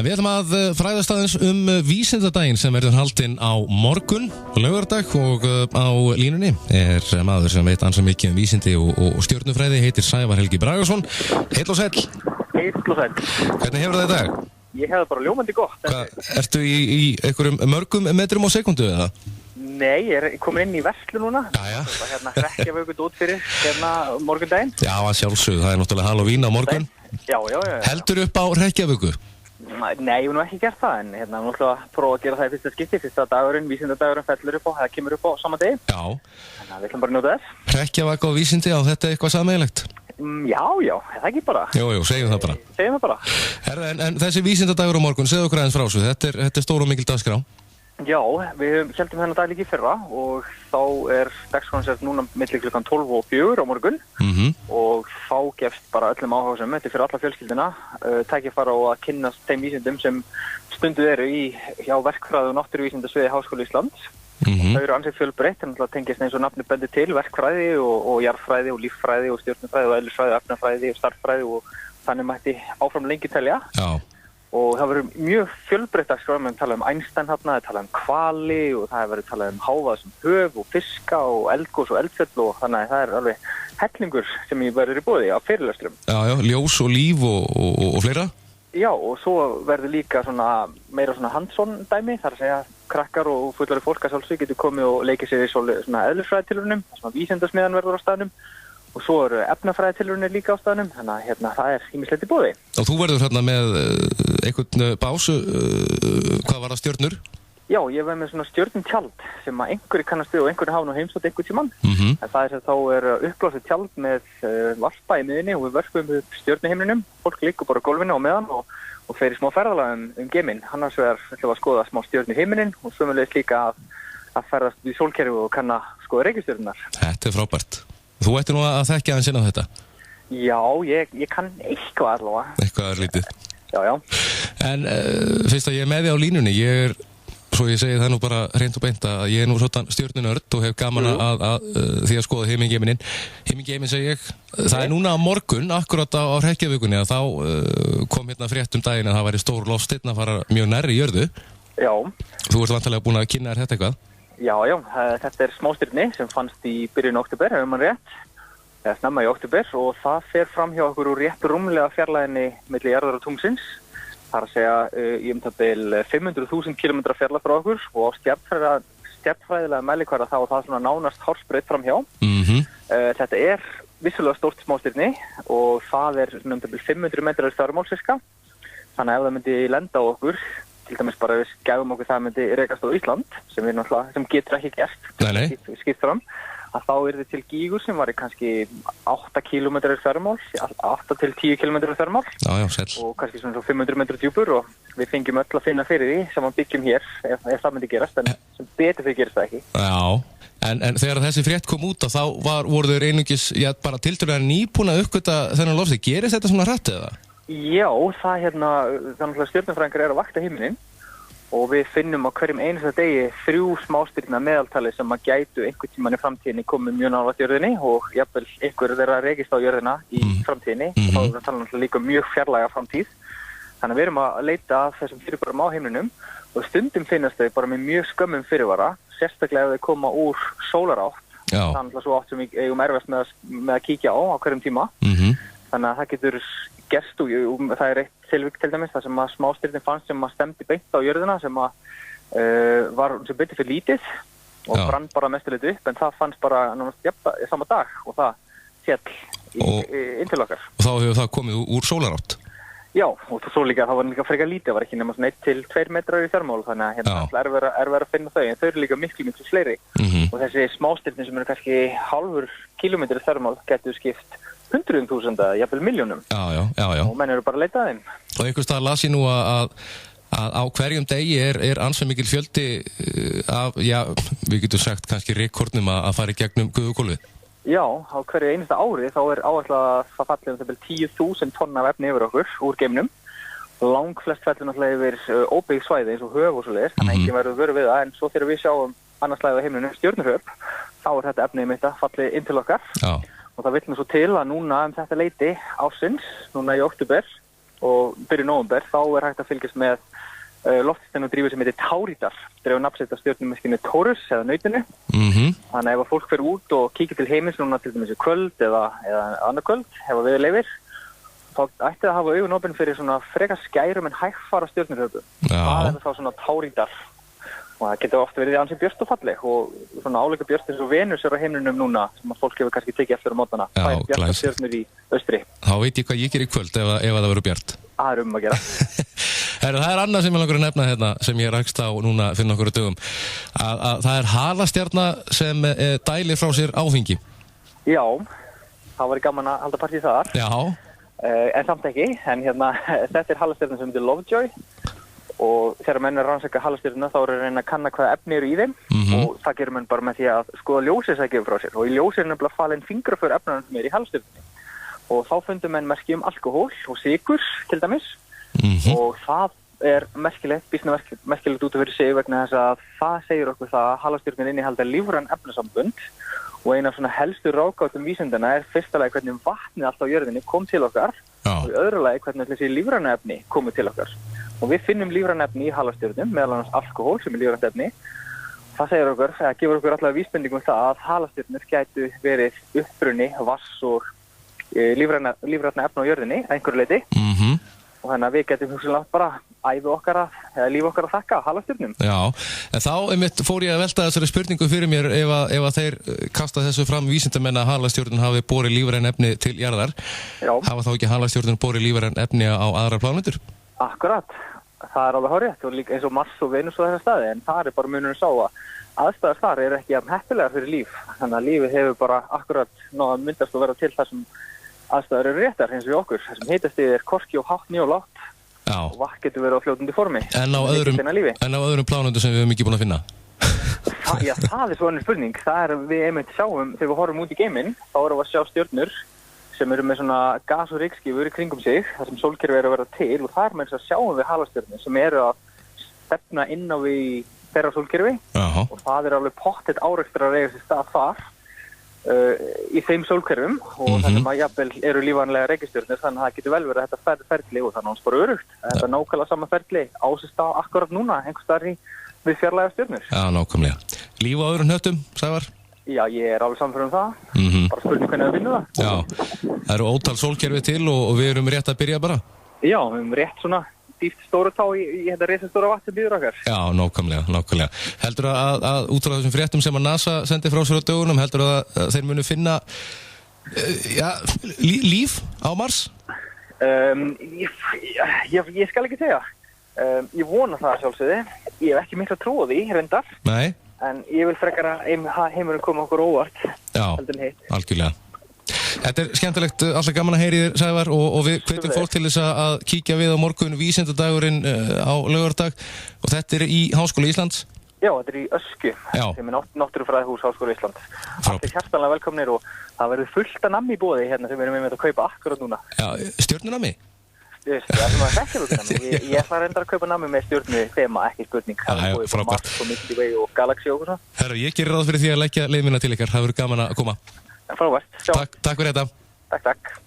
Við ætlum að fræðast aðeins vísindadaginn sem verður haldinn á morgun, laugardag, og á línunni maður sem veit ansi mikið vísindi og stjörnufræði, heitir Sævar Helgi Bragason. Heill og sæll. Heill og sæll. Hvernig hefur það í dag? Ég hefði bara ljómandi gott. Ertu í einhverjum mörgum metrum á sekundu eða? Nei, ég er komin inn í verslu núna. Jæja. Það Reykjavík út fyrir morgundaginn. Já, að sjálfsögðu, það náttúrulega Halloween á morgun. Já. Heldur upp á Reykjavíku? Nei, ég hef nú ekki gert það, en nú ætlum að prófa að gera það í fyrsta skipti. Fyrsta dagurinn, vísindadagurinn fellur upp á, það kemur upp á sama degi. Já. Þannig að við ætlum bara að njóta þess. Reykjavík og vísindi, á þetta eitthvað sameiginlegt? Já, það ekki bara. Jú, segjum það bara. Segjum það bara. Herra, en þessi vísindadagur á morgun, segðu okkur aðeins frá þessu. Þetta er stór og mikil dagskrá. Já, við heldum þennan dag líka í fyrra og þá er dagskráin núna milli klukkan 12 og 4 á morgun og þá gefst bara öllum áhugasömum, þetta er fyrir alla fjölskylduna, tækifæri á að kynnast þeim vísindum sem stunduð eru hjá verkfræði og náttúruvísindasviði Háskóla Íslands. Þau eru ansið fjölbreytt, þannig að tengist eins og nafnið bendir til verkfræði og jarðfræði og líffræði og stjörnufræði og eðlisfræði, efnafræði og starffræði og þannig mætti áfram lengi telja. Já. Og það verður mjög fjölbreytt dagskrá, við tala Einstein þarna, við tala hvali og það verður talað hávað sem höf og fiska og eldgos og eldfjöll og þannig að það er alveg hellingur sem ég verður í boði á fyrirlestrum. Já, ljós og líf og fleira? Já, og svo verður líka meira hands-on dæmi, þar að segja krakkar og fullari fólk að sjálfsög getur komið og leikið sér í svona eðlisfræðitilraunum, þar sem vísindasmiðjan verður á staðnum. Og svo eru efnafræðitilraunir líka á staðnum, þannig að það er ýmislegt í boði. Og þú verður með einhvern bás, hvað var það, stjörnur? Já, ég verður með svona stjörnutjald sem að einhverju kannast við og einhverju hafa nú heimsótt einhvern tímann. En það er þá uppblásið tjald með varpa í miðinni og við vörpum upp stjörnuhimninum. Fólk liggur bara á gólfinu á meðan og fer í smá ferðalag geiminn. Annars vegar ætlum við að skoða smá stjörnuhimnin og sömulegis líka að ferðast í sólkerfi og kanna skoða reikistjörnunar. Þetta er frábært. Þú ætti nú að þekkja aðeins inn á þetta? Já, ég kann eitthvað allavega. Eitthvað er lítið. Já. En fyrst að ég er með því á línunni, svo ég segi það nú bara hreint og beint að ég er nú svona stjörnunörd og hef gaman að því að skoða himingeiminn. Himingeiminn segi ég, það er núna á morgun, akkurat á Reykjavíkunni, að þá kom frétt daginn að það væri stór loftsteinn að fara mjög nærri jörðu. Já. Þú ert vantarlega búin að kynna þér þetta eitthvað? Já, þetta er smástirni sem fannst í byrjun október, hefur mann rétt, eða snemma í október og það fer fram hjá okkur úr rétt rúmlega fjarlæginni milli jarðar og tunglsins. Það er að segja í bil 500.000 km fjarlæg frá okkur og á stjarnfræðilega mælikvarða þá það svona nánast hársbreitt fram hjá. Þetta er vissulega stórt smástirni og það er bil 500 metrar í þvermál sirka. Þannig að ef það myndi lenda á okkur, til dæmis bara við gefum okkur það myndi rekast á Ísland, sem getur ekki gerst, skipt fram, að þá er þetta til gígur sem var kannski 8 km í þvermál, 8 til 10 km í þvermál, og kannski svona 500 metrar djúpur og við fengjum öll að finna fyrir því sem við byggjum hér, ef það myndi gerast, en sem betur fyrir gerist það ekki. Já, en þegar þessi frétt kom út þá voru þeir einungis, bara tiltölulega nýbúin að uppgöta þennan lofti, gerist þetta svona hratt eða? Já, þannig að stjörnufræðingar eru að vakta himinin og við finnum á hverjum einasta degi 3 smástirna meðaltali sem að gætu einhvern tímann í framtíðinni komið mjög nálægt jörðinni og jafnvel einhver þeirra rekist á jörðina í framtíðinni og þá er það líka mjög fjarlæga framtíð. Þannig að við erum að leita að þessum fyrirbærum á himninum og stundum finnast þau bara með mjög skömmum fyrirvara, sérstaklega ef þau koma úr sólarátt. Þannig að svo átt sem við eigum erfast með að kíkja á hverjum tíma. Þannig að það getur gerst og það er eitt tilvik til dæmis þar sem að smástirnin fannst sem að stemdi beint á jörðina sem að var sem betur fyrir lítið og brann bara mestuleitt upp en það fannst bara sama dag og það fjall inn til okkar. Og þá hefur það komið úr sólarátt? Já, og svo líka, það var líka frekar lítið, það var ekki nema 1 til 2 metrar í þvermál þannig að það er verið að finna þau en þau eru líka miklu fleiri og þessi smástirnin sem eru kannski halvur kilometri þvermál getur skipt 100.000 eða jafnvel milljónum. Já. Og menn eru bara að leita að þeim. Og einhvers staðar las ég nú að á hverjum degi er ansveg mikil fjöldi af, við getum sagt kannski rekordnum að fara í gegnum guðugólfið. Já, á hverju einasta ári þá er áætlað að það falli 10.000 tonn af efni yfir okkur úr geimnum. Langflest fellur náttúrulega yfir óbyggð svæði eins og höf og svoleiðis, þannig að enginn verður vöru við það, en svo þegar við sjáum annars slæði á himninu stjörnuhröp, þá er þetta efnið mitt að falli inn til okkar. Já. Og það vill nú svo til að núna þetta leiti ársins, núna í október, og byrjun nóvember þá hægt að fylgjast með loftsteinum drífu sem heitir Tárítar, dreifur nafnsett af stjörnumerkinu Taurus eða nautinu. Þannig ef fólk fer út og kíkir til heimins núna til dæmis í kvöld eða annað kvöld, ef við leyfir, þá ætti það að hafa augun opin fyrir svona frekar skærum en hægfara stjörnurhöpu. Það þá svona Tárítar. Og það getur ofta verið ansi björt og falleg og svona áleika björt eins og Venus á himninum núna sem að fólk hefur kannski tekið eftir á mótnana. Það bjartar stjörnur í austri. Þá veit ég hvað ég ger í kvöld ef það verður bjart. Það að gera. Það er annað sem ég langar að nefna hérna sem ég rakst á núna fyrir nokkur dögum. Að það er halastjarna sem dælir frá sér áfengi. Já, það var gaman að halda partí þar. Já. En samt ekki. En hérna, þetta er halastjarna sem heitir Lovejoy. Og þegar menn rannsaka halastjörnuna þá eru að reyna að kanna hvaða efni eru í þeim og það gerir menn bara með því að skoða ljósið sem gefur frá sér og í ljósið er nefnilega falin fingraför efnanna sem er í halastjörnunni og þá fundu menn merki alkohól og sykur til dæmis og það er býsna merkilegt út af fyrir sig vegna þess að það segir okkur það að halastjörnun innihalda lífræn efnasambönd og eina af svona helstu ráðgátum vísindana er fyrsta lagi hvernig vatnið allt á jörðinni kom til okkar og í öðru lagi hvernig þessi lífræna efni komu til okkar. Og við finnum lífræn efni í halastjörnum, meðal annars alkohól sem er lífrænt efni. Það segir okkur, það gefur okkur allavega vísbendingum það að halastjörnur gætu verið uppruni, vass og lífræna efni á jörðinni að einhverju leyti. Og þannig að við getum hugsanlega bara ævi okkar eða líf okkar að þakka halastjörnum. Já, en þá einmitt fór ég að velta þessari spurningu fyrir mér ef að þeir kasta þessu fram vísindamenn að halastjörnun hafi borið lífræn efni til jarðar. Já. Hafa þá ekki halastjörnun borið lífræn efni á aðrar plánetur? Akkurat, það er alveg hárrétt og líka eins og Mars og Venus og þessar staði en það er bara munurinn sá að aðstæður þar eru ekki jafn heppilegar fyrir líf þannig að lífið hefur bara akkurat náða myndast og vera til þar sem aðstæður eru réttar eins og við okkur þar sem hitastigið er hvorki og hátt né og lágt og vatn getur verið á fljótandi formi En á öðrum plánetum sem við höfum ekki búin að finna Já, það er svo önnur spurning það er við einmitt sjáum þegar við horfum út í geiminn þá erum við að sjá stjörnur sem eru með svona gas- og rykskífur í kringum sig, þar sem sólkerfi eru að vera til og þar með þess að sjáum við halastjörnur sem eru að stefna inn á við þeirra sólkerfi og það er alveg pottet árekstur að reyga sér stað þar í þeim sólkerfum og það sem að jafnvel eru lífvænlega reikistjörnur þannig að það getur vel verið að þetta ferli og það er náttúrulega bara örugt. Þetta er nákvæmlega sama ferli á sér stað akkurat núna, einhvers staðar við fjarlæga stjörnur. Já, nákvæmlega. Líf á öðrum hnöttum, Sævar? Já, ég er alveg samferður það. Bara spurning hvernig við vinnum það. Já, það eru ótal sólkerfi til og við erum rétt að byrja bara. Já, við erum rétt svona dýft stóru tá í þetta risastóra vatn sem býður okkar. Já, nákvæmlega. Heldur að út frá þessum fréttum sem að NASA sendi frá sér á dögunum, heldur að þeir munu finna líf á Mars? Ég skal ekki segja. Ég vona það sjálfsögði. Ég hef ekki mikla trú á því, reyndar. Nei. En ég vil frekar að heimurinn koma okkur óvart. Já, algjörlega. Þetta er skemmtilegt, alltaf gaman að heyri þér, Sævar, og við hvetjum fólk til þess að kíkja við á morgun vísindadagurinn á laugardag og þetta er í Háskóla Íslands? Já, þetta er í Öskju, sem er náttúrufræðihús Háskóla Íslands. Allir hjartanlega velkomnir og það verður fullt af nammi í boði hérna sem við erum með að kaupa akkurat núna. Já, stjörnunammi? Það sem að þekkja út nammi. Ég ætla að reynda að kaupa nammi með stjörnu þema, ekki spurning. Það er frábært. Mars og Milky Way og Galaxy og svona. Herra, ég gerir ráð fyrir því að leggja leið mína til ykkar. Það verður gaman að koma. Frábært. Takk fyrir þetta. Takk.